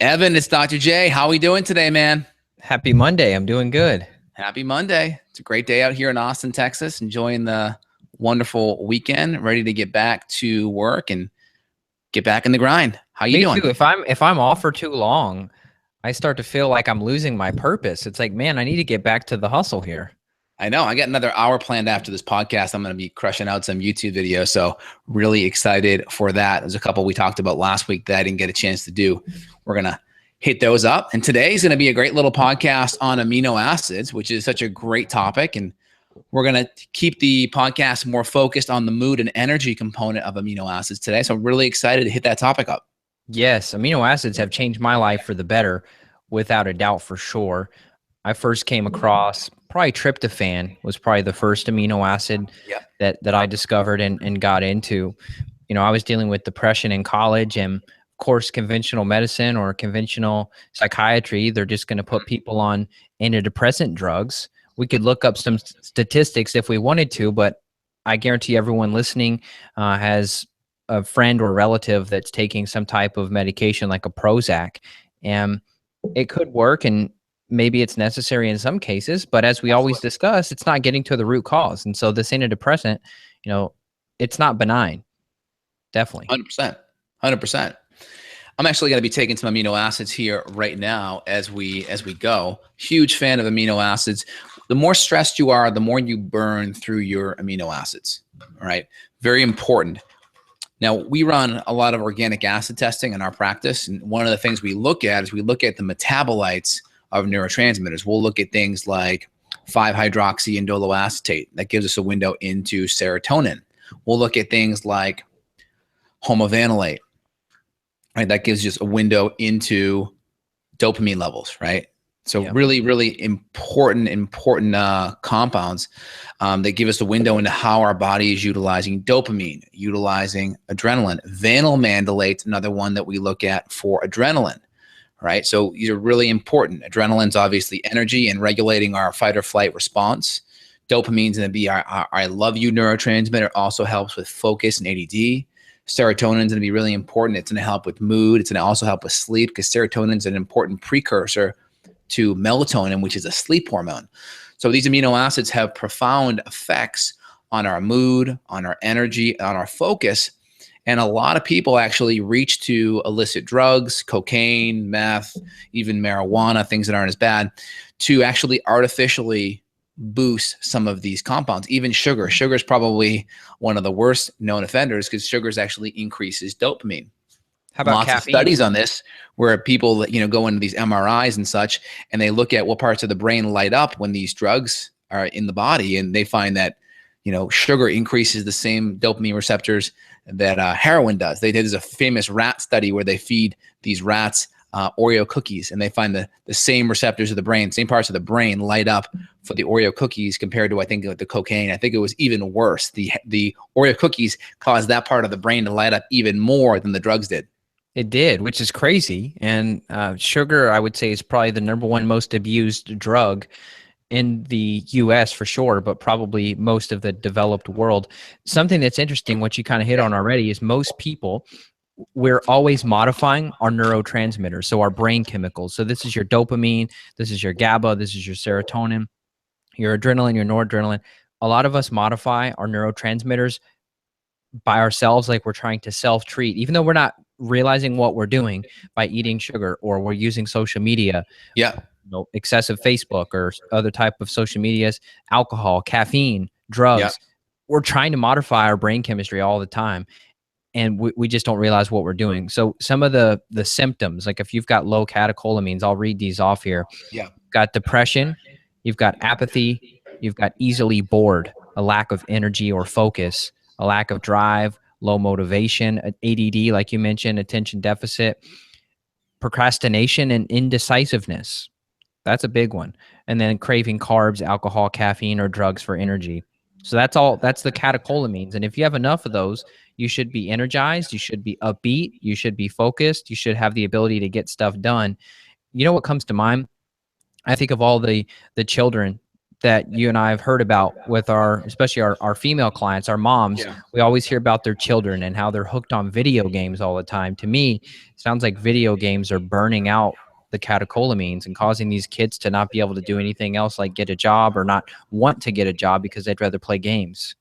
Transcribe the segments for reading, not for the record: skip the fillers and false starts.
Evan, it's Dr. J. How are we doing today, man? Happy Monday. I'm doing good. Happy Monday. It's a great day out here in Austin, Texas, enjoying the wonderful weekend, ready to get back to work and get back in the grind. How you Me doing? too. If I'm off for too long, I start to feel like I'm losing my purpose. It's like, man, I need to get back to the hustle here. I know. I got another hour planned after this podcast. I'm going to be crushing out some YouTube videos. So really excited for that. There's a couple we talked about last week that I didn't get a chance to do. We're going to hit those up. And today's going to be a great little podcast on amino acids, which is such a great topic. And we're going to keep the podcast more focused on the mood and energy component of amino acids today. So I'm really excited to hit that topic up. Yes, amino acids have changed my life for the better, without a doubt, for sure. I first came across probably tryptophan was probably the first amino acid that I discovered and got into. You know, I was dealing with depression in college, and of course, conventional medicine or conventional psychiatry, they're just going to put people on antidepressant drugs. We could look up some statistics if we wanted to, but I guarantee everyone listening has a friend or relative that's taking some type of medication like a Prozac, and it could work, and maybe it's necessary in some cases, but as we always discuss, it's not getting to the root cause. And so this antidepressant, you know, it's not benign. Definitely. 100%. 100%. I'm actually going to be taking some amino acids here right now as we go. Huge fan of amino acids. The more stressed you are, the more you burn through your amino acids. All right. Very important. Now, we run a lot of organic acid testing in our practice. And one of the things we look at is we look at the metabolites of neurotransmitters. We'll look at things like 5-hydroxyindoloacetate. That gives us a window into serotonin. We'll look at things like homovanillate. Right, that gives us a window into dopamine levels, right? So really, really important compounds that give us a window into how our body is utilizing dopamine, utilizing adrenaline. Vanillmandelate's another one that we look at for adrenaline, right? So these are really important. Adrenaline's obviously energy and regulating our fight or flight response. Dopamine's going to be our I love you neurotransmitter. It also helps with focus and ADD. Serotonin is going to be really important. It's going to help with mood. It's going to also help with sleep because serotonin is an important precursor to melatonin, which is a sleep hormone. So these amino acids have profound effects on our mood, on our energy, on our focus. And a lot of people actually reach to illicit drugs, cocaine, meth, even marijuana, things that aren't as bad, to actually artificially boost some of these compounds. Even sugar. Sugar is probably one of the worst known offenders because sugar actually increases dopamine. How about lots caffeine? Of studies on this where people that go into these MRIs and such, and they look at what parts of the brain light up when these drugs are in the body, and they find that sugar increases the same dopamine receptors that heroin does. There's a famous rat study where they feed these rats Oreo cookies, and they find the same receptors of the brain, same parts of the brain light up for the Oreo cookies compared to, I think, the cocaine. I think it was even worse. The Oreo cookies caused that part of the brain to light up even more than the drugs did. It did, which is crazy. And sugar, I would say, is probably the #1 most abused drug in the US for sure, but probably most of the developed world. Something that's interesting, what you kind of hit on already, is most people, we're always modifying our neurotransmitters, so our brain chemicals. So this is your dopamine, this is your GABA, this is your serotonin, your adrenaline, your noradrenaline. A lot of us modify our neurotransmitters by ourselves, like we're trying to self-treat, even though we're not realizing what we're doing by eating sugar, or we're using social media, excessive Facebook or other type of social medias, alcohol, caffeine, drugs. We're trying to modify our brain chemistry all the time, and we just don't realize what we're doing. So some of the symptoms, like if you've got low catecholamines, I'll read these off here. You've got depression, you've got apathy, you've got easily bored, a lack of energy or focus, a lack of drive, low motivation, ADD, like you mentioned, attention deficit, procrastination, and indecisiveness. That's a big one. And then craving carbs, alcohol, caffeine, or drugs for energy. So that's the catecholamines. And if you have enough of those, you should be energized, you should be upbeat, you should be focused, you should have the ability to get stuff done. You know what comes to mind? I think of all the children that you and I have heard about with especially our female clients, our moms. Yeah. We always hear about their children and how they're hooked on video games all the time. To me, it sounds like video games are burning out the catecholamines and causing these kids to not be able to do anything else like get a job or not want to get a job because they'd rather play games.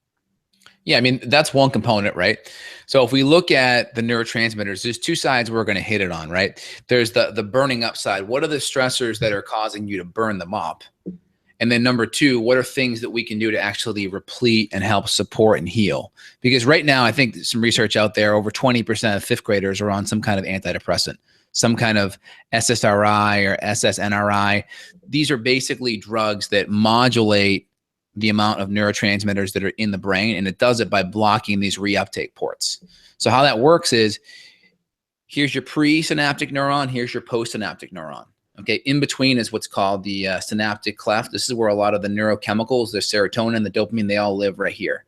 Yeah, I mean, that's one component, right? So if we look at the neurotransmitters, there's two sides we're going to hit it on, right? There's the burning up side. What are the stressors that are causing you to burn them up? And then number two, what are things that we can do to actually replete and help support and heal? Because right now, I think some research out there, over 20% of fifth graders are on some kind of antidepressant, some kind of SSRI or SSNRI. These are basically drugs that modulate the amount of neurotransmitters that are in the brain, and it does it by blocking these reuptake ports. So how that works is, here's your presynaptic neuron, here's your postsynaptic neuron. Okay, in between is what's called the synaptic cleft. This is where a lot of the neurochemicals, the serotonin, the dopamine, they all live right here.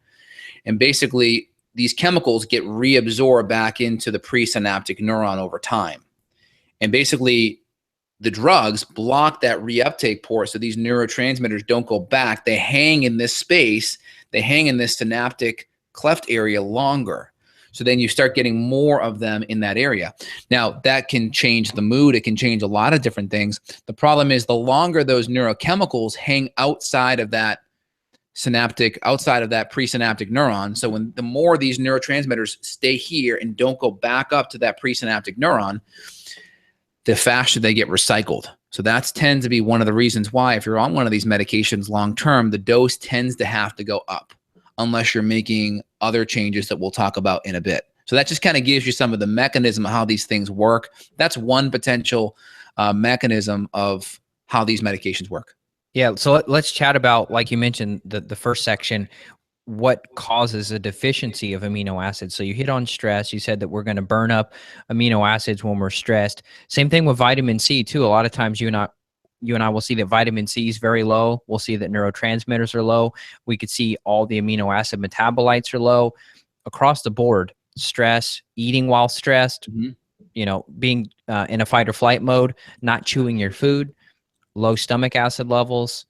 And basically, these chemicals get reabsorbed back into the presynaptic neuron over time. And basically, the drugs block that reuptake port, so these neurotransmitters don't go back. They hang in this space. They hang in this synaptic cleft area longer. So then you start getting more of them in that area. Now, that can change the mood. It can change a lot of different things. The problem is the longer those neurochemicals hang outside of that outside of that presynaptic neuron. So the more these neurotransmitters stay here and don't go back up to that presynaptic neuron, the faster they get recycled. So that tends to be one of the reasons why, if you're on one of these medications long-term, the dose tends to have to go up unless you're making other changes that we'll talk about in a bit. So that just kind of gives you some of the mechanism of how these things work. That's one potential mechanism of how these medications work. Yeah. So let's chat about, like you mentioned, the first section, what causes a deficiency of amino acids. So you hit on stress. You said that we're going to burn up amino acids when we're stressed. Same thing with vitamin C too. A lot of times you and I will see that vitamin C is very low. We'll see that neurotransmitters are low. We could see all the amino acid metabolites are low across the board. Stress, eating while stressed, being in a fight or flight mode, not chewing your food, low stomach acid levels.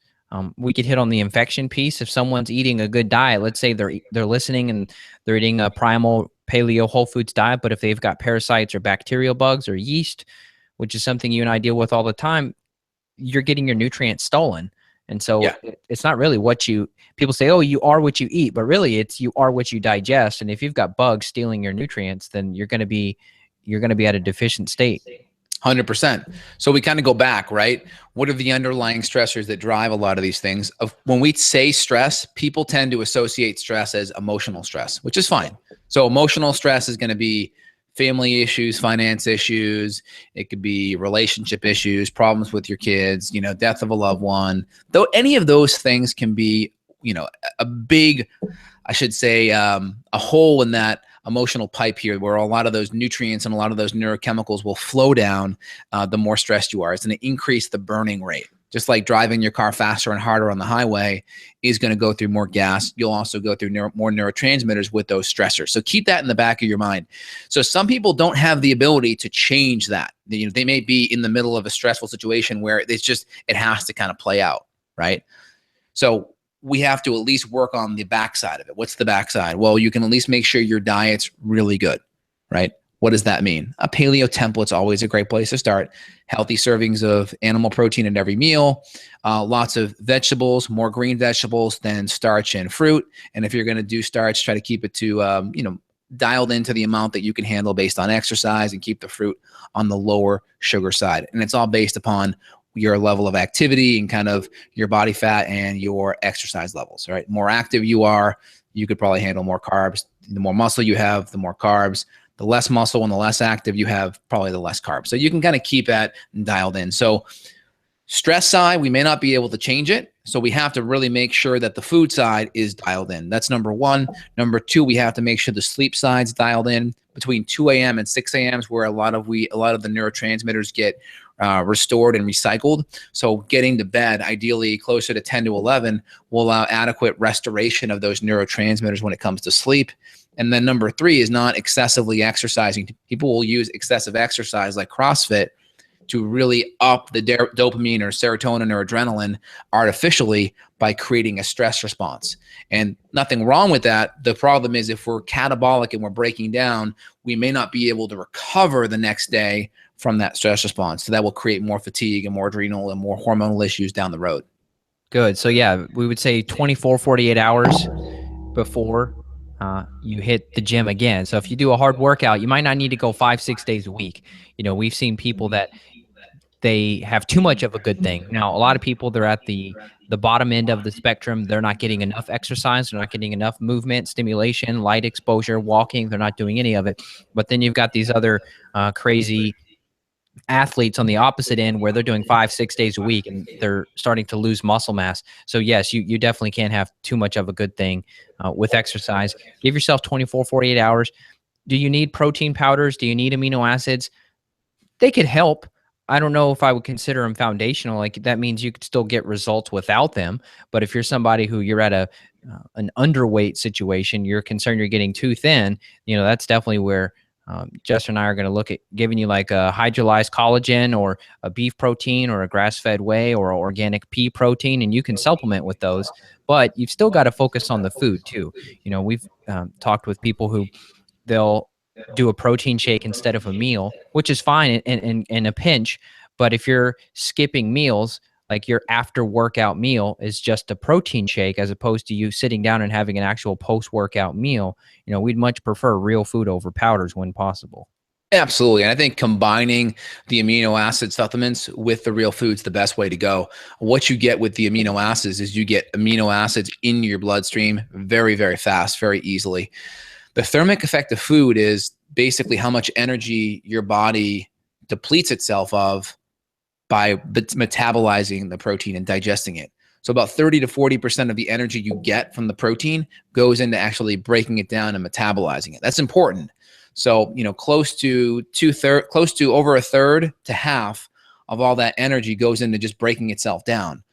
We could hit on the infection piece. If someone's eating a good diet, let's say they're listening and they're eating a primal paleo whole foods diet, but if they've got parasites or bacterial bugs or yeast, which is something you and I deal with all the time, you're getting your nutrients stolen. And so it's not really people say, oh, you are what you eat, but really it's you are what you digest. And if you've got bugs stealing your nutrients, then you're going to be at a deficient state. 100%. So we kind of go back, right? What are the underlying stressors that drive a lot of these things? When we say stress, people tend to associate stress as emotional stress, which is fine. So emotional stress is going to be family issues, finance issues. It could be relationship issues, problems with your kids, death of a loved one. Though any of those things can be, a big, I should say, a hole in that emotional pipe here, where a lot of those nutrients and a lot of those neurochemicals will flow down the more stressed you are. It's going to increase the burning rate. Just like driving your car faster and harder on the highway is going to go through more gas. You'll also go through more neurotransmitters with those stressors. So keep that in the back of your mind. So some people don't have the ability to change that. They may be in the middle of a stressful situation where it has to kind of play out, right? So we have to at least work on the backside of it. What's the backside? Well, you can at least make sure your diet's really good, right? What does that mean? A paleo template's always a great place to start. Healthy servings of animal protein in every meal, lots of vegetables, more green vegetables than starch and fruit. And if you're going to do starch, try to keep it to, dialed into the amount that you can handle based on exercise, and keep the fruit on the lower sugar side. And it's all based upon your level of activity and kind of your body fat and your exercise levels, right? More active you are, you could probably handle more carbs. The more muscle you have, the more carbs. The less muscle and the less active you have, probably the less carbs. So you can kind of keep that dialed in. So stress side, we may not be able to change it. So we have to really make sure that the food side is dialed in. That's number one. Number two, we have to make sure the sleep side's dialed in. Between 2 a.m. and 6 a.m. is where a lot of the neurotransmitters get restored and recycled. So getting to bed, ideally closer to 10 to 11, will allow adequate restoration of those neurotransmitters when it comes to sleep. And then number three is not excessively exercising. People will use excessive exercise like CrossFit to really up the dopamine or serotonin or adrenaline artificially by creating a stress response. And nothing wrong with that. The problem is if we're catabolic and we're breaking down, we may not be able to recover the next day from that stress response. So that will create more fatigue and more adrenal and more hormonal issues down the road. Good. So yeah, we would say 24, 48 hours before you hit the gym again. So if you do a hard workout, you might not need to go 5-6 days a week. You know, we've seen people that they have too much of a good thing. Now, a lot of people, they're at the bottom end of the spectrum. They're not getting enough exercise. They're not getting enough movement, stimulation, light exposure, walking. They're not doing any of it. But then you've got these other crazy athletes on the opposite end where they're doing 5-6 days a week and they're starting to lose muscle mass. So yes, you definitely can't have too much of a good thing with exercise. Give yourself 24, 48 hours. Do you need protein powders? Do you need amino acids? They could help. I don't know if I would consider them foundational. Like that means you could still get results without them. But if you're somebody who you're at an underweight situation, you're concerned you're getting too thin, you know, that's definitely where Jester and I are going to look at giving you like a hydrolyzed collagen or a beef protein or a grass-fed whey or organic pea protein, and you can supplement with those. But you've still got to focus on the food too. You know, we've talked with people who they'll do a protein shake instead of a meal, which is fine in a pinch. But if you're skipping meals, like your after workout meal is just a protein shake as opposed to you sitting down and having an actual post-workout meal, you know, we'd much prefer real food over powders when possible. Absolutely. And I think combining the amino acid supplements with the real food's the best way to go. What you get with the amino acids is you get amino acids in your bloodstream very, very fast, very easily. The thermic effect of food is basically how much energy your body depletes itself of by metabolizing the protein and digesting it. So about 30 to 40% of the energy you get from the protein goes into actually breaking it down and metabolizing it. That's important. So, you know, close to over a third to half of all that energy goes into just breaking itself down.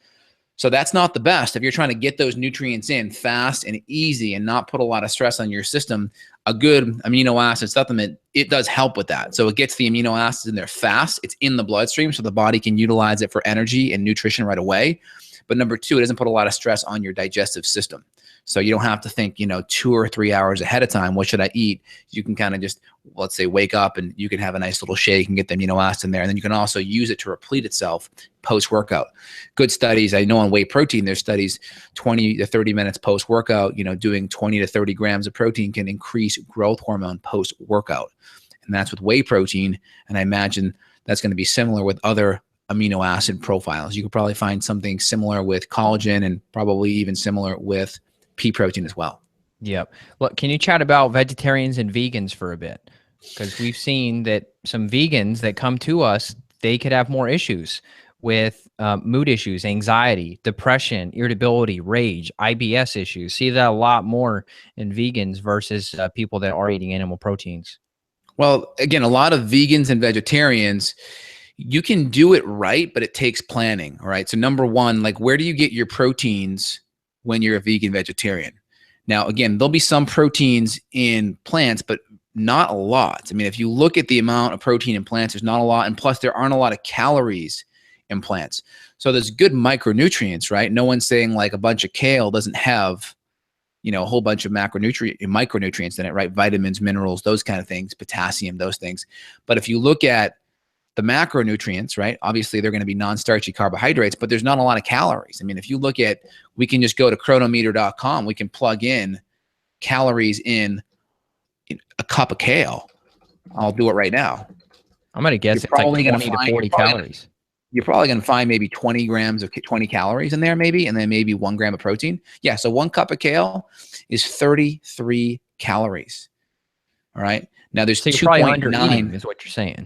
So that's not the best. If you're trying to get those nutrients in fast and easy and not put a lot of stress on your system, a good amino acid supplement, it does help with that. So it gets the amino acids in there fast. It's in the bloodstream so the body can utilize it for energy and nutrition right away. But number two, it doesn't put a lot of stress on your digestive system. So you don't have to think, you know, 2 or 3 hours ahead of time, what should I eat? You can kind of just, let's say, wake up and you can have a nice little shake and get the amino acids in there. And then you can also use it to replete itself post-workout. Good studies. I know on whey protein, there's studies 20 to 30 minutes post-workout, you know, doing 20 to 30 grams of protein can increase growth hormone post-workout. And that's with whey protein. And I imagine that's going to be similar with other amino acid profiles. You could probably find something similar with collagen and probably even similar with pea protein as well. Yep. Look, can you chat about vegetarians and vegans for a bit? Because we've seen that some vegans that come to us, they could have more issues with mood issues, anxiety, depression, irritability, rage, IBS issues. See that a lot more in vegans versus people that are eating animal proteins. Well, again, a lot of vegans and vegetarians, you can do it right, but it takes planning. All right. So number one, like where do you get your proteins when you're a vegan vegetarian? Now, again, there'll be some proteins in plants, but not a lot. I mean, if you look at the amount of protein in plants, there's not a lot. And plus there aren't a lot of calories in plants. So there's good micronutrients, right? No one's saying like a bunch of kale doesn't have, you know, a whole bunch of micronutrients in it, right? Vitamins, minerals, those kind of things, potassium, those things. But if you look at the macronutrients, right? Obviously, they're going to be non-starchy carbohydrates, but there's not a lot of calories. I mean, if you look at, we can just go to chronometer.com. We can plug in calories in a cup of kale. I'll do it right now. I'm going to guess it's like 20 to 40 calories. You're probably going to find maybe 20 grams of 20 calories in there maybe, and then maybe 1 gram of protein. Yeah, so 1 cup of kale is 33 calories. All right. Now there's 2.9 is what you're saying.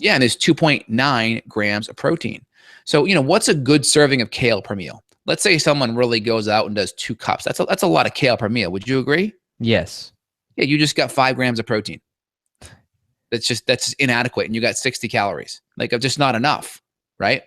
Yeah, and there's 2.9 grams of protein. So, you know, what's a good serving of kale per meal? Let's say someone really goes out and does 2 cups. That's a lot of kale per meal. Would you agree? Yes. Yeah, you just got 5 grams of protein. That's inadequate, and you got 60 calories. Like, just not enough, right?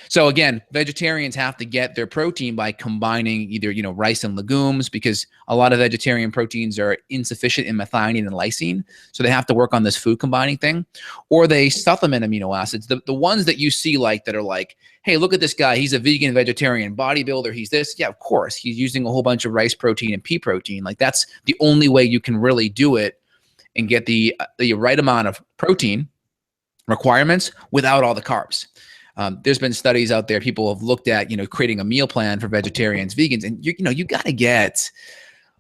So again, vegetarians have to get their protein by combining either, rice and legumes, because a lot of vegetarian proteins are insufficient in methionine and lysine. So they have to work on this food combining thing, or they supplement amino acids. The ones that you see that are like, hey, look at this guy. He's a vegan, vegetarian bodybuilder. He's this. Yeah, of course. He's using a whole bunch of rice protein and pea protein. Like, that's the only way you can really do it and get the right amount of protein requirements without all the carbs. There's been studies out there. People have looked at, creating a meal plan for vegetarians, vegans, and you got to get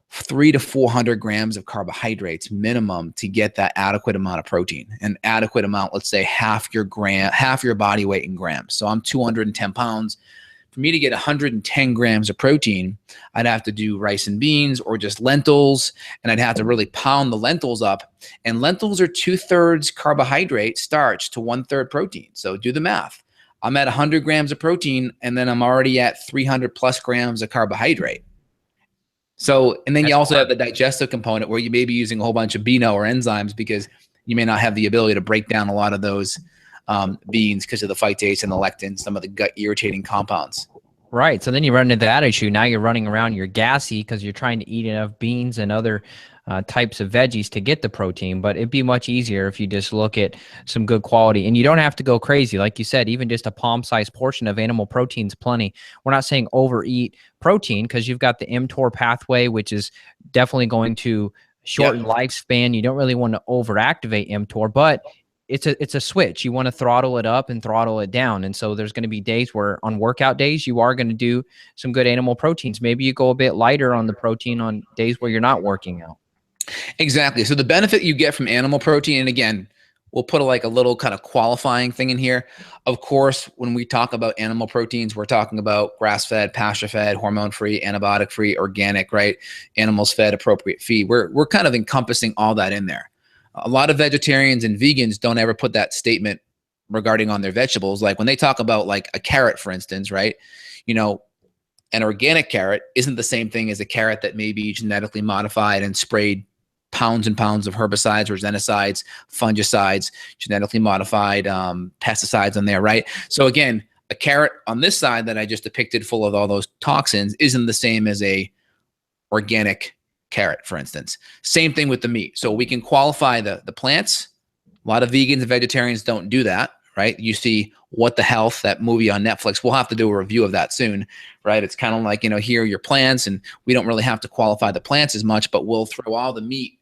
300 to 400 grams of carbohydrates minimum to get that adequate amount of protein. An adequate amount, let's say half your body weight in grams. So I'm 210 pounds. For me to get 110 grams of protein, I'd have to do rice and beans or just lentils, and I'd have to really pound the lentils up. And lentils are 2/3 carbohydrate starch to 1/3 protein. So do the math. I'm at 100 grams of protein, and then I'm already at 300 plus grams of carbohydrate. So, and then you also have the digestive component where you may be using a whole bunch of Amino or enzymes because you may not have the ability to break down a lot of those beans because of the phytates and the lectins, some of the gut irritating compounds. Right. So then you run into that issue. Now you're running around, you're gassy because you're trying to eat enough beans and other types of veggies to get the protein. But it'd be much easier if you just look at some good quality. And you don't have to go crazy. Like you said, even just a palm-sized portion of animal protein's plenty. We're not saying overeat protein because you've got the mTOR pathway, which is definitely going to shorten lifespan. You don't really want to overactivate mTOR, but it's a switch. You want to throttle it up and throttle it down. And so there's going to be days where on workout days, you are going to do some good animal proteins. Maybe you go a bit lighter on the protein on days where you're not working out. Exactly. So the benefit you get from animal protein, and again, we'll put a little kind of qualifying thing in here. Of course, when we talk about animal proteins, we're talking about grass-fed, pasture-fed, hormone-free, antibiotic-free, organic, right? Animals fed, appropriate feed. We're kind of encompassing all that in there. A lot of vegetarians and vegans don't ever put that statement regarding on their vegetables. Like when they talk about like a carrot, for instance, right? An organic carrot isn't the same thing as a carrot that may be genetically modified and sprayed pounds and pounds of herbicides, rodenicides, fungicides, genetically modified pesticides on there, right? So again, a carrot on this side that I just depicted full of all those toxins isn't the same as a organic carrot, for instance. Same thing with the meat. So we can qualify the plants. A lot of vegans and vegetarians don't do that, right? You see What the Health, that movie on Netflix. We'll have to do a review of that soon, right? It's kind of like, here are your plants, and we don't really have to qualify the plants as much, but we'll throw all the meat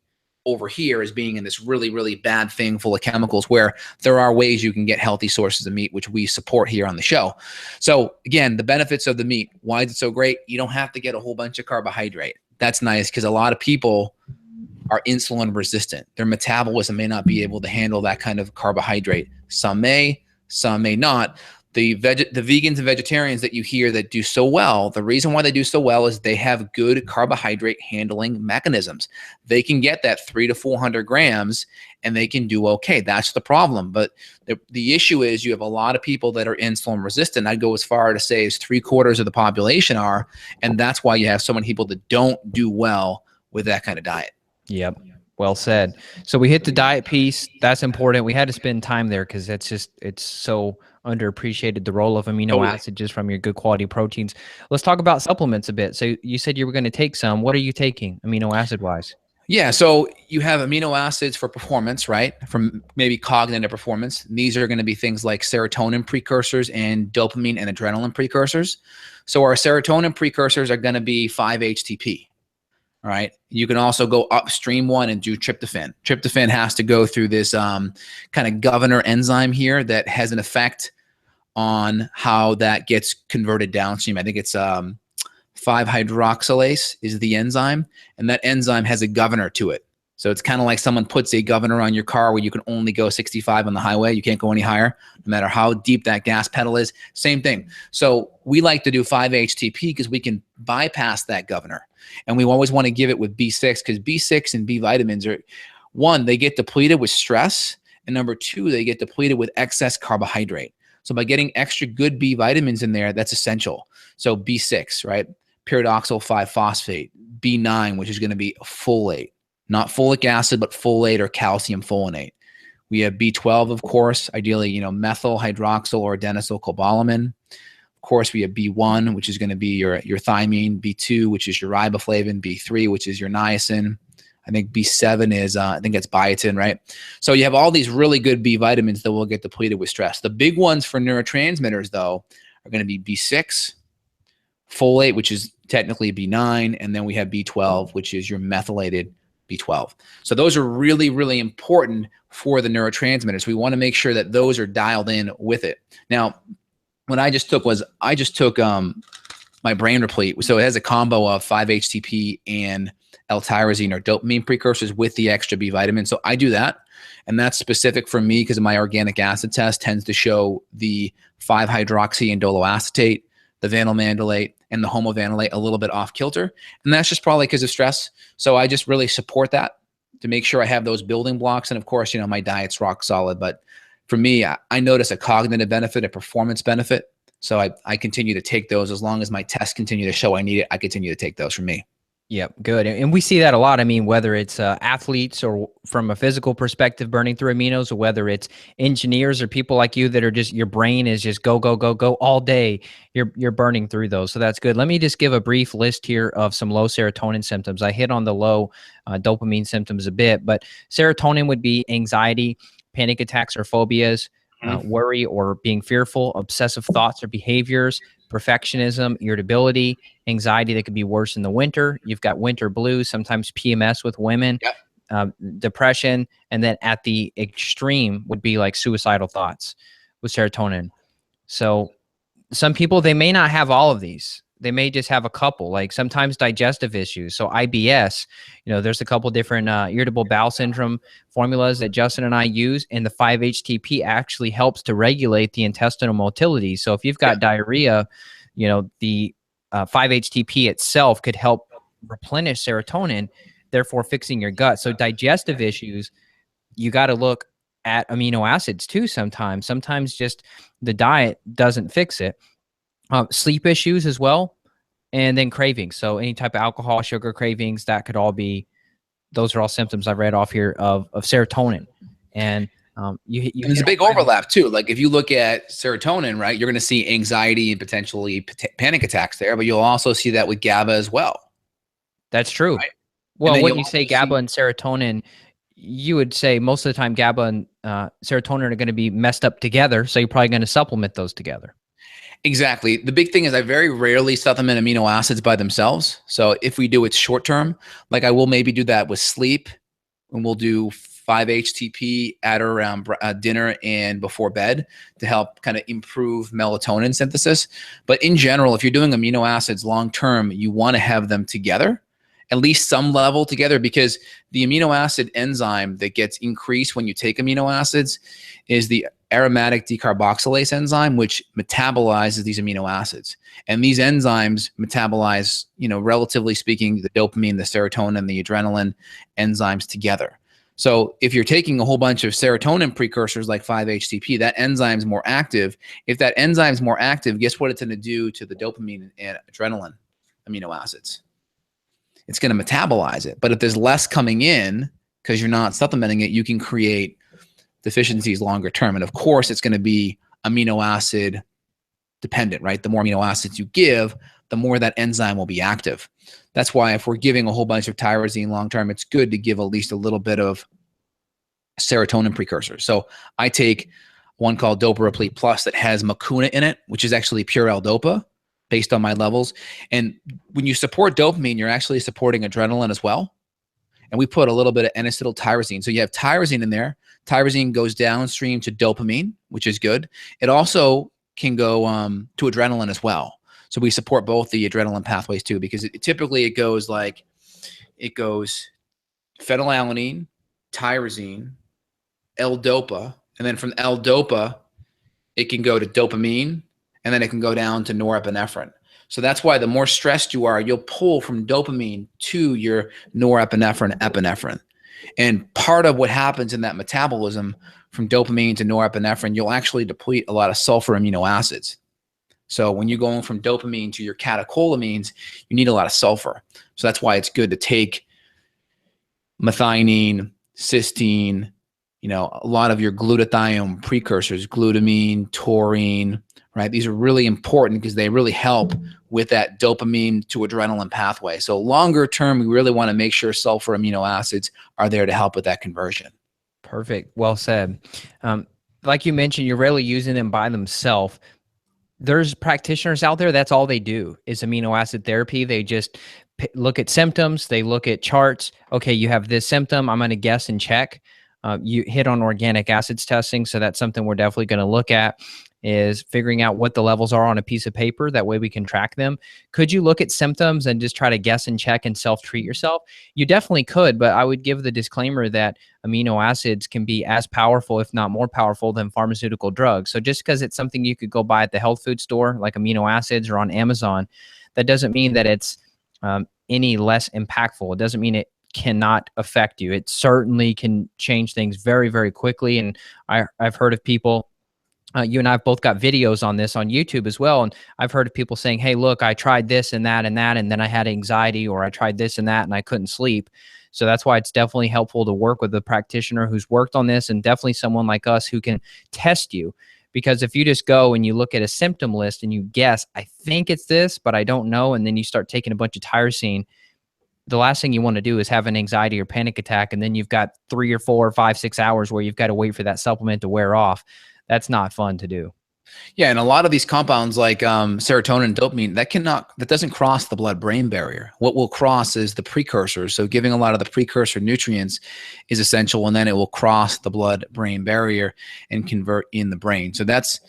over here as being in this really, really bad thing full of chemicals, where there are ways you can get healthy sources of meat, which we support here on the show. So again, the benefits of the meat. Why is it so great? You don't have to get a whole bunch of carbohydrate. That's nice because a lot of people are insulin resistant. Their metabolism may not be able to handle that kind of carbohydrate. Some may not. The vegans and vegetarians that you hear that do so well, the reason why they do so well is they have good carbohydrate handling mechanisms. They can get that 300 to 400 grams and they can do okay. That's the problem. But the issue is you have a lot of people that are insulin resistant. I'd go as far to say as 3/4 of the population are. And that's why you have so many people that don't do well with that kind of diet. Yep. Well said. So we hit the diet piece. That's important. We had to spend time there because it's so underappreciated, the role of amino acids just from your good quality proteins. Let's talk about supplements a bit. So you said you were going to take some. What are you taking amino acid wise? Yeah, so you have amino acids for performance, right? From maybe cognitive performance. These are going to be things like serotonin precursors and dopamine and adrenaline precursors. So our serotonin precursors are going to be 5-HTP. All right. You can also go upstream one and do tryptophan. Tryptophan has to go through this kind of governor enzyme here that has an effect on how that gets converted downstream. I think it's 5-hydroxylase is the enzyme, and that enzyme has a governor to it. So it's kind of like someone puts a governor on your car where you can only go 65 on the highway. You can't go any higher, no matter how deep that gas pedal is. Same thing. So we like to do 5-HTP because we can bypass that governor. And we always want to give it with B6 because B6 and B vitamins are, one, they get depleted with stress. And number two, they get depleted with excess carbohydrate. So by getting extra good B vitamins in there, that's essential. So B6, right? Pyridoxal 5-phosphate, B9, which is going to be folate. Not folic acid, but folate or calcium folinate. We have B12, of course, ideally, you know, methyl, hydroxyl, or adenylyl cobalamin. Of course, we have B1, which is going to be your thiamine, B2, which is your riboflavin, B3, which is your niacin. I think B7 is, I think it's biotin, right? So you have all these really good B vitamins that will get depleted with stress. The big ones for neurotransmitters, though, are going to be B6, folate, which is technically B9, and then we have B12, which is your methylated B12. So those are really, really important for the neurotransmitters. We want to make sure that those are dialed in with it. Now, what I just took was my Brain Replete. So it has a combo of 5-HTP and L-tyrosine or dopamine precursors with the extra B vitamin. So I do that. And that's specific for me because my organic acid test tends to show the 5-hydroxyindoloacetate, the vanilmandulate, and the homovanillate a little bit off kilter. And that's just probably because of stress. So I just really support that to make sure I have those building blocks. And of course, you know, my diet's rock solid. But for me, I notice a cognitive benefit, a performance benefit. So I continue to take those as long as my tests continue to show I need it. I continue to take those for me. Yep, good. And we see that a lot. I mean, whether it's athletes or from a physical perspective burning through aminos, or whether it's engineers or people like you that are just, your brain is just go, go, go, go all day. You're burning through those. So that's good. Let me just give a brief list here of some low serotonin symptoms. I hit on the low dopamine symptoms a bit, but serotonin would be anxiety, panic attacks or phobias, worry or being fearful, obsessive thoughts or behaviors, perfectionism, irritability, anxiety that could be worse in the winter. You've got winter blues, sometimes PMS with women, depression, and then at the extreme would be like suicidal thoughts with serotonin. So some people, they may not have all of these. They may just have a couple, like sometimes digestive issues. So IBS, you know, there's a couple different irritable bowel syndrome formulas that Justin and I use, and the 5-HTP actually helps to regulate the intestinal motility. So if you've got diarrhea, you know, the 5-HTP itself could help replenish serotonin, therefore fixing your gut. So digestive issues, you got to look at amino acids too sometimes. Sometimes just the diet doesn't fix it. Sleep issues as well, and then cravings. So any type of alcohol, sugar cravings, that could all be, those are all symptoms I've read off here of serotonin. And and there's a big overlap too. Like if you look at serotonin, right, you're going to see anxiety and potentially panic attacks there, but you'll also see that with GABA as well. That's true. Right? Well, when you say GABA and serotonin, you would say most of the time GABA and serotonin are going to be messed up together. So you're probably going to supplement those together. Exactly. The big thing is I very rarely supplement amino acids by themselves. So if we do it short term, like I will maybe do that with sleep, and we'll do 5-HTP at or around dinner and before bed to help kind of improve melatonin synthesis. But in general, if you're doing amino acids long term, you want to have them together, at least some level together, because the amino acid enzyme that gets increased when you take amino acids is the aromatic decarboxylase enzyme, which metabolizes these amino acids. And these enzymes metabolize, you know, relatively speaking, the dopamine, the serotonin, the adrenaline enzymes together. So if you're taking a whole bunch of serotonin precursors like 5-HTP, that enzyme's more active. If that enzyme's more active, guess what it's going to do to the dopamine and adrenaline amino acids? It's going to metabolize it. But if there's less coming in because you're not supplementing it, you can create deficiencies longer term. And of course, it's going to be amino acid dependent, right? The more amino acids you give, the more that enzyme will be active. That's why if we're giving a whole bunch of tyrosine long term, it's good to give at least a little bit of serotonin precursors. So I take one called Dopa Replete Plus that has Mucuna in it, which is actually pure L-Dopa based on my levels. And when you support dopamine, you're actually supporting adrenaline as well. And we put a little bit of N-acetyltyrosine. So you have tyrosine in there. Tyrosine goes downstream to dopamine, which is good. It also can go to adrenaline as well. So we support both the adrenaline pathways too, because typically it goes phenylalanine, tyrosine, L-Dopa, and then from L-Dopa, it can go to dopamine, and then it can go down to norepinephrine. So that's why the more stressed you are, you'll pull from dopamine to your norepinephrine, epinephrine. And part of what happens in that metabolism from dopamine to norepinephrine, you'll actually deplete a lot of sulfur amino acids. So when you're going from dopamine to your catecholamines, you need a lot of sulfur. So that's why it's good to take methionine, cysteine, a lot of your glutathione precursors, glutamine, taurine, right? These are really important because they really help with that dopamine to adrenaline pathway. So longer term, we really want to make sure sulfur amino acids are there to help with that conversion. Perfect. Well said. Like you mentioned, you're rarely using them by themselves. There's practitioners out there, that's all they do is amino acid therapy. They just look at symptoms, they look at charts. Okay, you have this symptom, I'm going to guess and check. You hit on organic acids testing, so that's something we're definitely going to look at, is figuring out what the levels are on a piece of paper. That way we can track them. Could you look at symptoms and just try to guess and check and self-treat yourself? You definitely could, but I would give the disclaimer that amino acids can be as powerful, if not more powerful, than pharmaceutical drugs. So just because it's something you could go buy at the health food store, like amino acids, or on Amazon, that doesn't mean that it's any less impactful. It doesn't mean it cannot affect you. It certainly can change things very, very quickly. And I've heard of people, you and I have both got videos on this on YouTube as well. And I've heard of people saying, hey, look, I tried this and that and that, and then I had anxiety, or I tried this and that and I couldn't sleep. So that's why it's definitely helpful to work with a practitioner who's worked on this, and definitely someone like us who can test you. Because if you just go and you look at a symptom list and you guess, I think it's this, but I don't know, and then you start taking a bunch of tyrosine, the last thing you want to do is have an anxiety or panic attack, and then you've got 3 or 4 or 5, 6 hours where you've got to wait for that supplement to wear off. That's not fun to do. Yeah, and a lot of these compounds like serotonin and dopamine, that doesn't cross the blood-brain barrier. What will cross is the precursors. So giving a lot of the precursor nutrients is essential, and then it will cross the blood-brain barrier and convert in the brain. So that's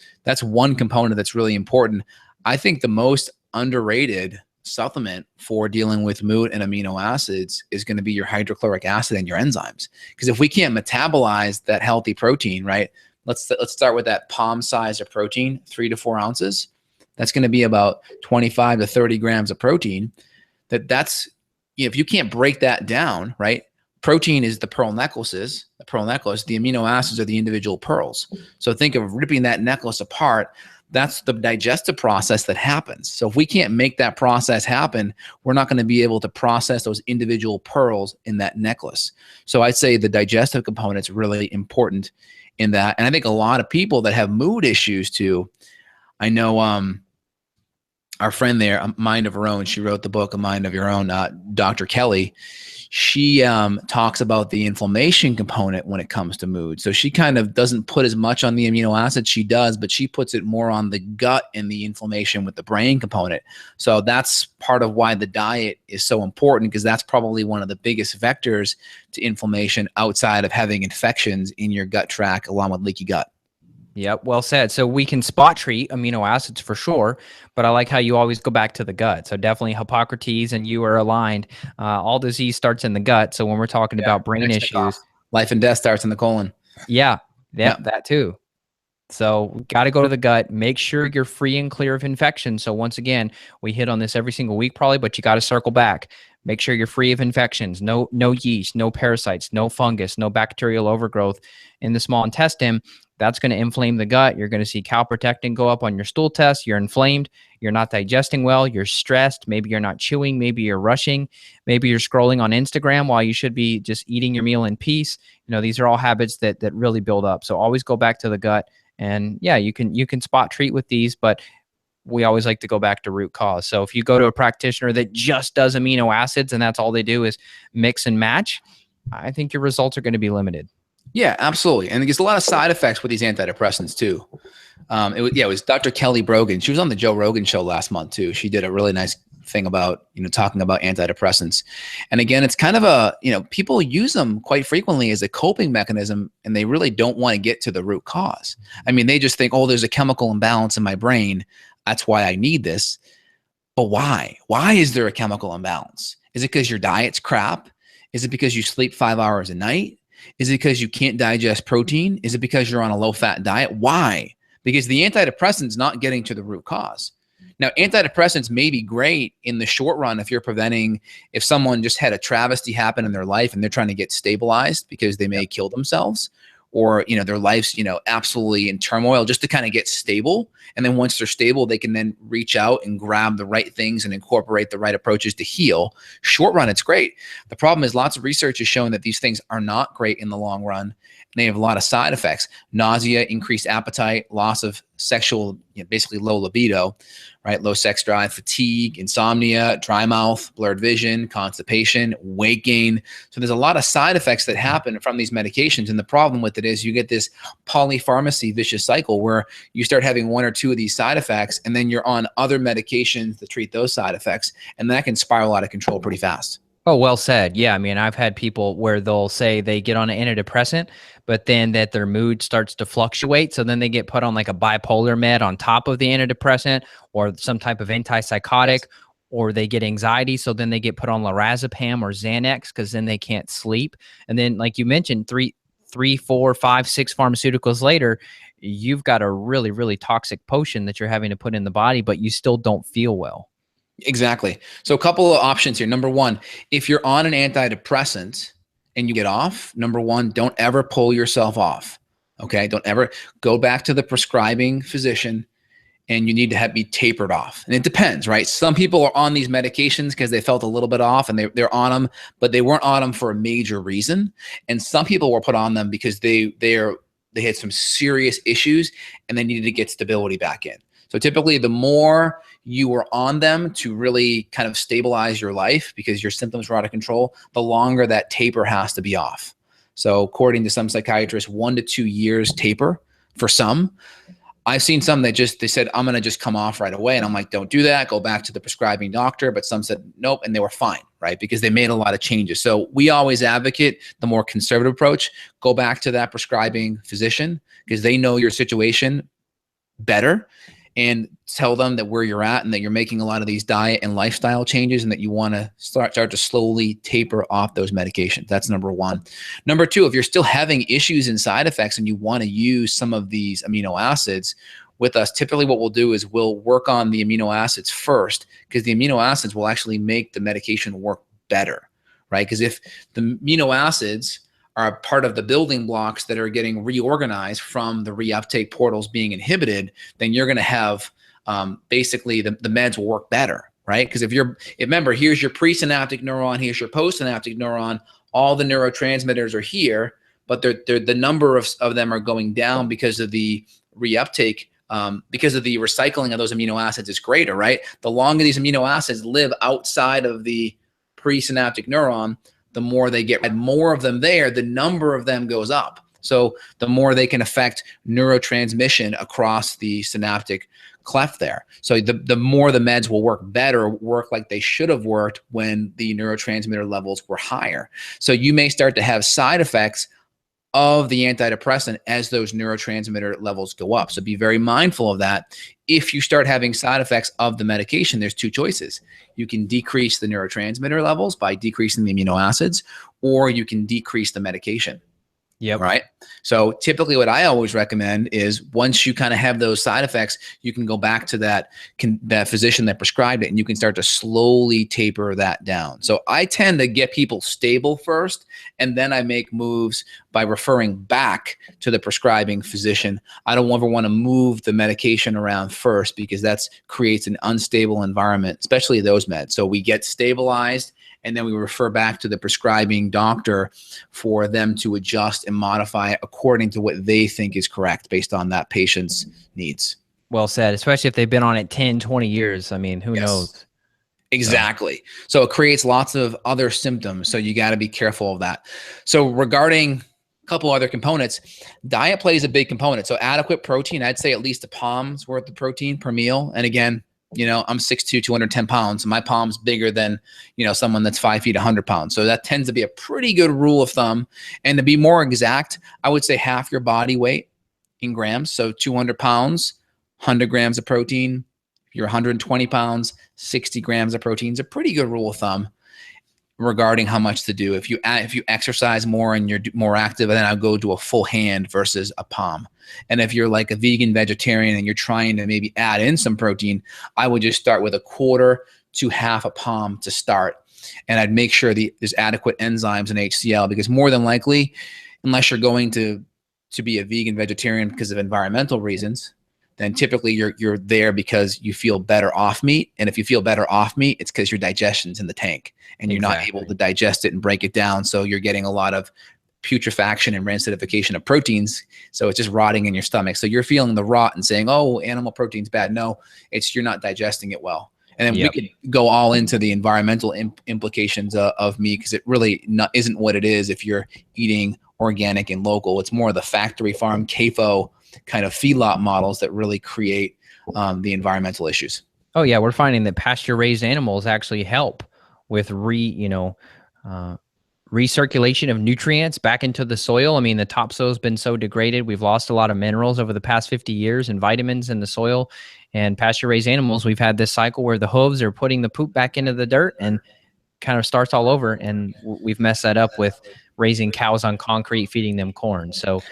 one component that's really important. I think the most underrated supplement for dealing with mood and amino acids is going to be your hydrochloric acid and your enzymes. Because if we can't metabolize that healthy protein, right? Let's start with that palm size of protein, 3 to 4 ounces. That's going to be about 25 to 30 grams of protein. That's if you can't break that down, right? Protein is the pearl necklaces, the pearl necklace. The amino acids are the individual pearls. So think of ripping that necklace apart. That's the digestive process that happens. So if we can't make that process happen, we're not going to be able to process those individual pearls in that necklace. So I'd say the digestive component is really important in that. And I think a lot of people that have mood issues too, I know our friend there, A Mind of Her Own, she wrote the book A Mind of Your Own, Dr. Kelly. She talks about the inflammation component when it comes to mood. So she kind of doesn't put as much on the amino acids, she does, but she puts it more on the gut and the inflammation with the brain component. So that's part of why the diet is so important, because that's probably one of the biggest vectors to inflammation outside of having infections in your gut tract along with leaky gut. Yep, well said. So we can spot treat amino acids for sure, but I like how you always go back to the gut. So definitely Hippocrates and you are aligned. All disease starts in the gut. So when we're talking about brain issues, life and death starts in the colon. Yeah, that too. So got to go to the gut, make sure you're free and clear of infection. So once again, we hit on this every single week probably, but you got to circle back. Make sure you're free of infections, no yeast, no parasites, no fungus, no bacterial overgrowth in the small intestine. That's going to inflame the gut. You're going to see calprotectin go up on your stool test. You're inflamed. You're not digesting well. You're stressed. Maybe you're not chewing. Maybe you're rushing. Maybe you're scrolling on Instagram while you should be just eating your meal in peace. These are all habits that really build up. So always go back to the gut. And yeah, you can spot treat with these, but we always like to go back to root cause. So if you go to a practitioner that just does amino acids and that's all they do is mix and match, I think your results are going to be limited. Yeah, absolutely. And there's a lot of side effects with these antidepressants too. It was Dr. Kelly Brogan. She was on the Joe Rogan show last month too. She did a really nice thing about, talking about antidepressants. And again, it's kind of people use them quite frequently as a coping mechanism, and they really don't want to get to the root cause. I mean, they just think, oh, there's a chemical imbalance in my brain. That's why I need this. But why? Why is there a chemical imbalance? Is it because your diet's crap? Is it because you sleep 5 hours a night? Is it because you can't digest protein? Is it because you're on a low-fat diet? Why? Because the antidepressant's not getting to the root cause. Now, antidepressants may be great in the short run if someone just had a travesty happen in their life and they're trying to get stabilized because they may kill themselves, or, you know, their life's, you know, absolutely in turmoil, just to kind of get stable. And then once they're stable, they can then reach out and grab the right things and incorporate the right approaches to heal. Short run, it's great. The problem is lots of research has shown that these things are not great in the long run. They have a lot of side effects: nausea, increased appetite, loss of sexual, you know, basically low libido, right? Low sex drive, fatigue, insomnia, dry mouth, blurred vision, constipation, weight gain. So there's a lot of side effects that happen from these medications. And the problem with it is you get this polypharmacy vicious cycle where you start having one or two of these side effects, and then you're on other medications to treat those side effects. And that can spiral out of control pretty fast. Oh, well said. Yeah, I mean, I've had people where they'll say they get on an antidepressant, but then that their mood starts to fluctuate. So then they get put on like a bipolar med on top of the antidepressant, or some type of antipsychotic, or they get anxiety. So then they get put on lorazepam or Xanax, because then they can't sleep. And then, like you mentioned, three, 4, 5, 6 pharmaceuticals later, you've got a really, really toxic potion that you're having to put in the body, but you still don't feel well. Exactly. So a couple of options here. Number one, if you're on an antidepressant and you get off, number one, don't ever pull yourself off. Okay. Don't ever go back to the prescribing physician, and you need to be tapered off. And it depends, right? Some people are on these medications because they felt a little bit off and they're on them, but they weren't on them for a major reason. And some people were put on them because they had some serious issues and they needed to get stability back in. So typically the more you were on them to really kind of stabilize your life because your symptoms were out of control, the longer that taper has to be off. So according to some psychiatrists, 1 to 2 years taper for some. I've seen some that they said, I'm going to just come off right away. And I'm like, don't do that. Go back to the prescribing doctor. But some said, nope. And they were fine, right? Because they made a lot of changes. So we always advocate the more conservative approach. Go back to that prescribing physician because they know your situation better, and tell them that where you're at and that you're making a lot of these diet and lifestyle changes and that you want to start to slowly taper off those medications. That's number one. Number two, if you're still having issues and side effects and you want to use some of these amino acids with us, typically what we'll do is we'll work on the amino acids first, because the amino acids will actually make the medication work better, right? Because if the amino acids are part of the building blocks that are getting reorganized from the reuptake portals being inhibited, then you're going to have basically the meds will work better, right? Because remember, here's your presynaptic neuron, here's your postsynaptic neuron, all the neurotransmitters are here, but the number of them are going down because of the reuptake, because of the recycling of those amino acids is greater, right? The longer these amino acids live outside of the presynaptic neuron, the more they get more of them there, the number of them goes up. So the more they can affect neurotransmission across the synaptic cleft there. So the more the meds will work better, work like they should have worked when the neurotransmitter levels were higher. So you may start to have side effects of the antidepressant as those neurotransmitter levels go up. So be very mindful of that. If you start having side effects of the medication, there's two choices. You can decrease the neurotransmitter levels by decreasing the amino acids, or you can decrease the medication. Yep. Right. So typically what I always recommend is once you kind of have those side effects, you can go back to that physician that prescribed it, and you can start to slowly taper that down. So I tend to get people stable first, and then I make moves by referring back to the prescribing physician. I don't ever want to move the medication around first, because that creates an unstable environment, especially those meds. So we get stabilized, and then we refer back to the prescribing doctor for them to adjust and modify according to what they think is correct based on that patient's needs. Well said, especially if they've been on it 10, 20 years. I mean, who knows? Exactly. So it creates lots of other symptoms. So you got to be careful of that. So regarding a couple other components, diet plays a big component. So adequate protein, I'd say at least a palm's worth of protein per meal. And again, I'm 6'2", 210 pounds. And my palm's bigger than, someone that's 5 feet, 100 pounds. So that tends to be a pretty good rule of thumb. And to be more exact, I would say half your body weight in grams. So 200 pounds, 100 grams of protein. If you're 120 pounds, 60 grams of protein is a pretty good rule of thumb regarding how much to do. If you exercise more and you're more active, then I'll go to a full hand versus a palm. And if you're like a vegan vegetarian and you're trying to maybe add in some protein, I would just start with a quarter to half a palm to start. And I'd make sure there's adequate enzymes in HCl, because more than likely, unless you're going to to be a vegan vegetarian because of environmental reasons, then typically you're there because you feel better off meat. And if you feel better off meat, it's because your digestion's in the tank and you're not able to digest it and break it down. So you're getting a lot of putrefaction and rancidification of proteins. So it's just rotting in your stomach. So you're feeling the rot and saying, oh, animal protein's bad. No, it's you're not digesting it well. And then we could go all into the environmental implications of meat, because it really isn't what it is if you're eating organic and local. It's more of the factory farm CAFO kind of feedlot models that really create the environmental issues. Oh yeah, we're finding that pasture raised animals actually help with recirculation of nutrients back into the soil. I mean, the topsoil has been so degraded. We've lost a lot of minerals over the past 50 years and vitamins in the soil. And pasture raised animals, we've had this cycle where the hooves are putting the poop back into the dirt and kind of starts all over. And we've messed that up with raising cows on concrete, feeding them corn. So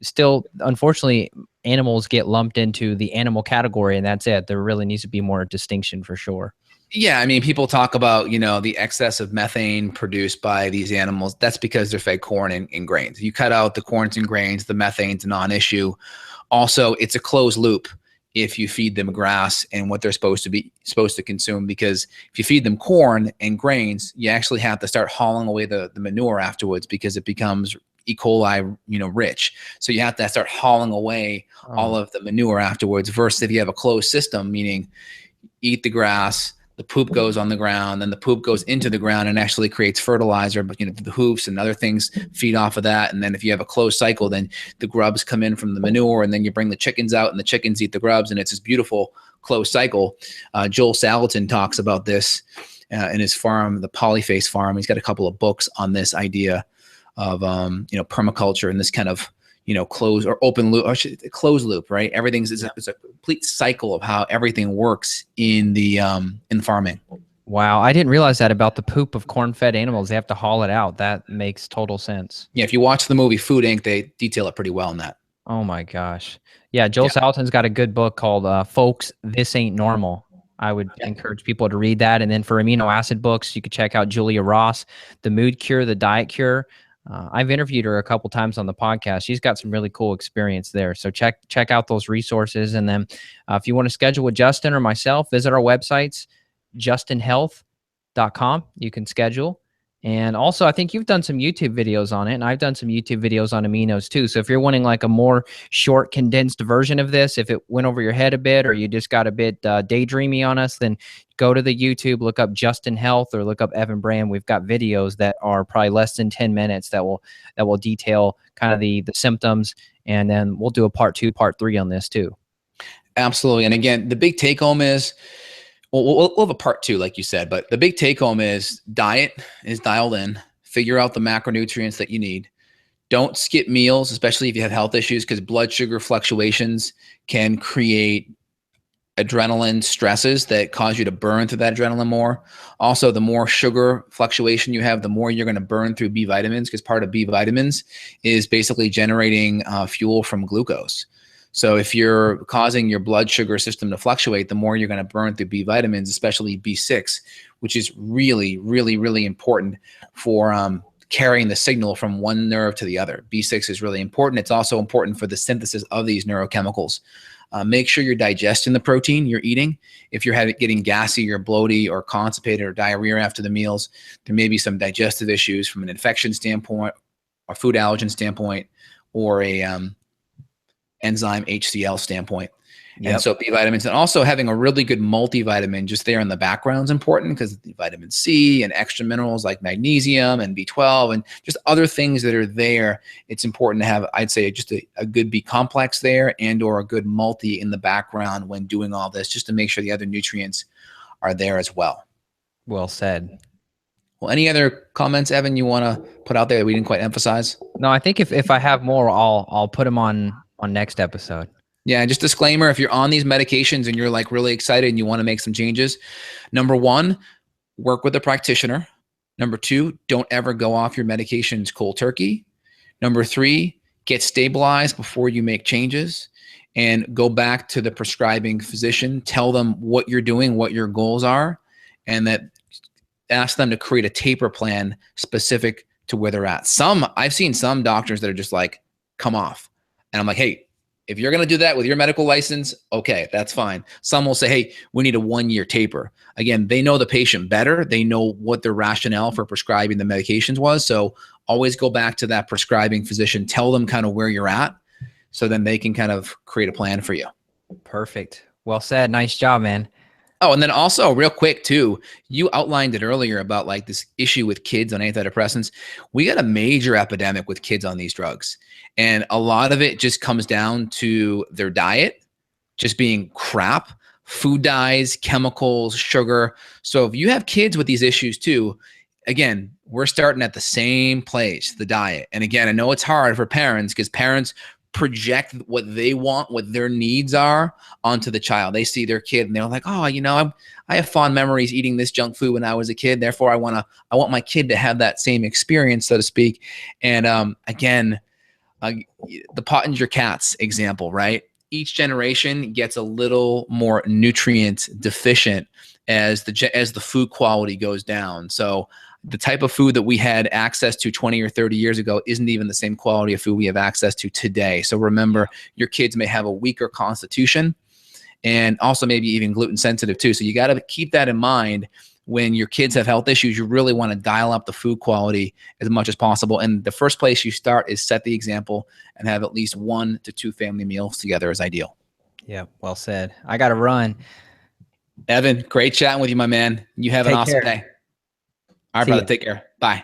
still, unfortunately, animals get lumped into the animal category, and that's it. There really needs to be more distinction for sure. Yeah, I mean, people talk about, the excess of methane produced by these animals. That's because they're fed corn and grains. You cut out the corns and grains, the methane's a non-issue. Also, it's a closed loop if you feed them grass and what they're supposed to consume, because if you feed them corn and grains, you actually have to start hauling away the manure afterwards, because it becomes E. coli, rich. So you have to start hauling away all of the manure afterwards, versus if you have a closed system, meaning eat the grass, the poop goes on the ground, then the poop goes into the ground and actually creates fertilizer, but the hoofs and other things feed off of that. And then if you have a closed cycle, then the grubs come in from the manure, and then you bring the chickens out and the chickens eat the grubs, and it's this beautiful closed cycle. Joel Salatin talks about this in his farm, the Polypharmacy farm. He's got a couple of books on this idea of permaculture and this kind of closed or open loop, or closed loop, right? Everything's is a complete cycle of how everything works in farming. Wow, I didn't realize that about the poop of corn-fed animals. They have to haul it out. That makes total sense. Yeah, if you watch the movie Food Inc., they detail it pretty well in that. Oh my gosh. Yeah, Joel Salatin's got a good book called Folks, This Ain't Normal. I would encourage people to read that. And then for amino acid books, you could check out Julia Ross, The Mood Cure, The Diet Cure. I've interviewed her a couple times on the podcast. She's got some really cool experience there. So check out those resources. And then if you want to schedule with Justin or myself, visit our websites, justinhealth.com. You can schedule. And also, I think you've done some YouTube videos on it, and I've done some YouTube videos on aminos too. So if you're wanting like a more short, condensed version of this, if it went over your head a bit, or you just got a bit daydreamy on us, then go to the YouTube, look up Justin Health or look up Evan Brand. We've got videos that are probably less than 10 minutes that will detail kind of the symptoms, and then we'll do a part 2, part 3 on this too. Absolutely. And again, the big take home is, we'll have a part 2, like you said, but the big take home is diet is dialed in. Figure out the macronutrients that you need. Don't skip meals, especially if you have health issues, because blood sugar fluctuations can create adrenaline stresses that cause you to burn through that adrenaline more. Also, the more sugar fluctuation you have, the more you're going to burn through B vitamins, because part of B vitamins is basically generating fuel from glucose. So if you're causing your blood sugar system to fluctuate, the more you're going to burn through B vitamins, especially B6, which is really, really, really important for carrying the signal from one nerve to the other. B6 is really important. It's also important for the synthesis of these neurochemicals. Make sure you're digesting the protein you're eating. If you're getting gassy or bloaty or constipated or diarrhea after the meals, there may be some digestive issues from an infection standpoint, or food allergen standpoint, or a enzyme HCl standpoint. And so B vitamins, and also having a really good multivitamin just there in the background is important, because vitamin C and extra minerals like magnesium and B12 and just other things that are there. It's important to have, I'd say, just a good B complex there, and or a good multi in the background when doing all this, just to make sure the other nutrients are there as well. Well said. Well, any other comments, Evan, you want to put out there that we didn't quite emphasize? No, I think if I have more, I'll put them on next episode. Yeah, just disclaimer, if you're on these medications and you're like really excited and you want to make some changes, number 1, work with a practitioner. Number 2, don't ever go off your medications cold turkey. Number 3, get stabilized before you make changes, and go back to the prescribing physician. Tell them what you're doing, what your goals are, and that ask them to create a taper plan specific to where they're at. I've seen some doctors that are just like, come off. And I'm like, hey, if you're going to do that with your medical license, okay, that's fine. Some will say, hey, we need a 1-year taper. Again, they know the patient better. They know what their rationale for prescribing the medications was. So always go back to that prescribing physician, tell them kind of where you're at, so then they can kind of create a plan for you. Perfect. Well said. Nice job, man. Oh, and then also real quick too, you outlined it earlier about like this issue with kids on antidepressants. We got a major epidemic with kids on these drugs. And a lot of it just comes down to their diet just being crap, food dyes, chemicals, sugar. So if you have kids with these issues too, again, we're starting at the same place, the diet. And again, I know it's hard for parents because parents project what they want, what their needs are onto the child. They see their kid and they're like, oh, I have fond memories eating this junk food when I was a kid. Therefore, I want my kid to have that same experience, so to speak. And again, the Pottenger Cats example, right? Each generation gets a little more nutrient deficient as the food quality goes down. So the type of food that we had access to 20 or 30 years ago isn't even the same quality of food we have access to today. So remember, your kids may have a weaker constitution and also maybe even gluten sensitive too. So you got to keep that in mind. When your kids have health issues, you really want to dial up the food quality as much as possible. And the first place you start is set the example and have at least 1 to 2 family meals together is ideal. Yeah, well said. I got to run. Evan, great chatting with you, my man. You have an awesome day. All right, brother. Take care. Bye.